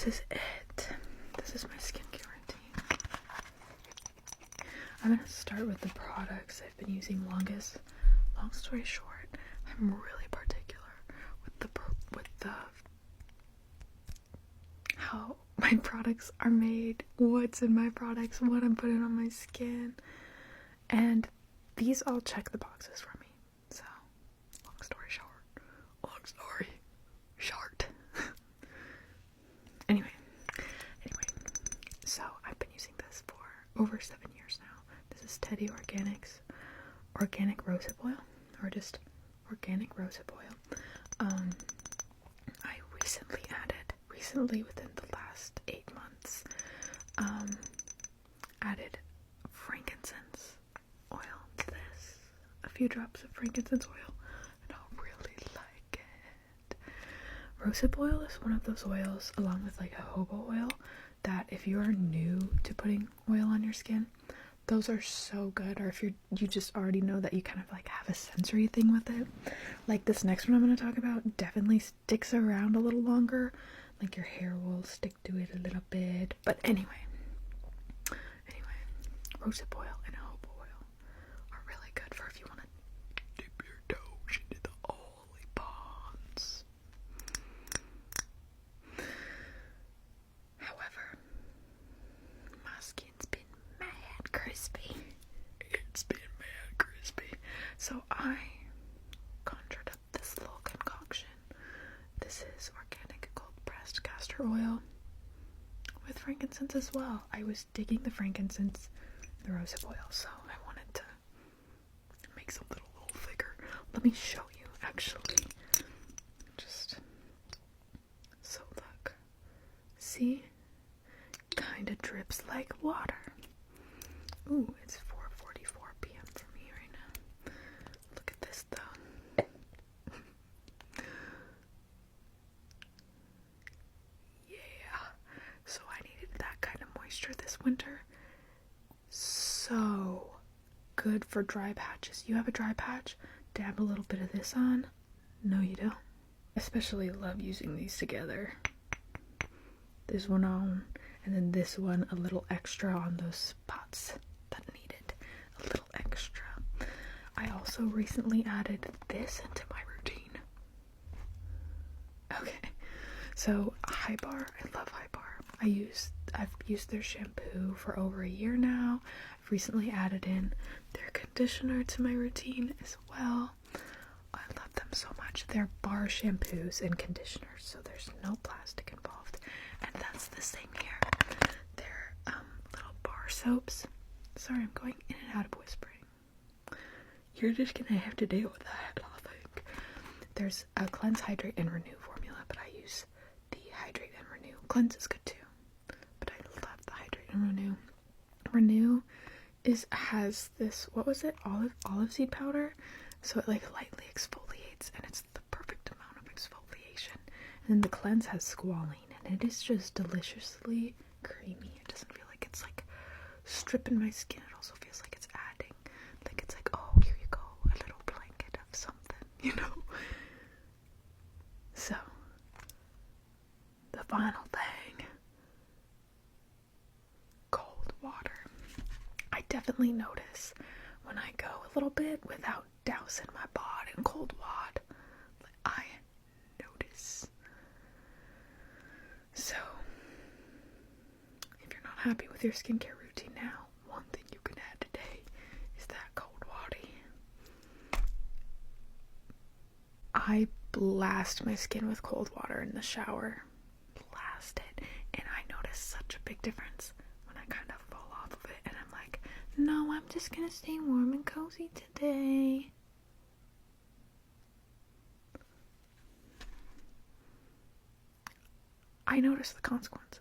is it. This is my skincare routine. I'm gonna start with the products I've been using longest. Long story short, I'm really particular with the how my products are made, what's in my products, what I'm putting on my skin, and these all check the boxes for me. So, long story short. Anyway, so I've been using this for over 7 years now. This is Teddy Organics organic rosehip oil, or just organic rosehip oil. I recently within the last 8 months, added frankincense oil to this. A few drops of frankincense oil, and I really like it. Rosehip oil is one of those oils, along with like a jojoba oil, that if you are new to putting oil on your skin, those are so good. Or if you just already know that you kind of like have a sensory thing with it, like this next one I'm going to talk about definitely sticks around a little longer. Like your hair will stick to it a little bit. But anyway, rosehip oil and jojoba oil are really good for if you want to dip your toes into the oily ponds. However, my skin's been mad crispy. It's been mad crispy. So I conjured up this little concoction. This is organic cold pressed castor oil with frankincense as well. I was digging the frankincense, the rosehip oil, so I wanted to make something a little thicker. Let me show you, actually. Just so look. See? Kinda drips like water. Ooh, it's 4:44 p.m. for me right now. Look at this though. Yeah. So I needed that kind of moisture this winter. So good for dry patches. You have a dry patch? Dab a little bit of this on. No, you don't. Especially love using these together. This one on, and then this one a little extra on those spots that needed a little extra. I also recently added this into my routine. Okay, so High Bar, I love High Bar. I've used their shampoo for over a year now. I've recently added in their conditioner to my routine as well. I love them so much. They're bar shampoos and conditioners, so there's no plastic involved. And that's the same here. They're little bar soaps. Sorry, I'm going in and out of whispering. You're just gonna have to deal with that, I think. There's a cleanse, hydrate, and renew formula, but I use the hydrate and renew. Cleanse is good too, but I love the hydrate and renew. Renew has this, what was it? Olive seed powder. So it like lightly exfoliates, and it's the perfect amount of exfoliation. And then the cleanse has squalene, and it is just deliciously creamy. It doesn't feel like it's like stripping my skin. It also feels like it's adding, like it's like, oh, here you go, a little blanket of something, you know? So, the final thing, cold water. I definitely notice when I go a little bit without dousing my body in cold water, I notice. So, if you're not happy with your skincare routine now, one thing you can add today is that cold water. I blast my skin with cold water in the shower. Blast it. And I notice such a big difference when I kind of fall off of it and I'm like, no, I'm just gonna stay warm and cozy today. I notice the consequences.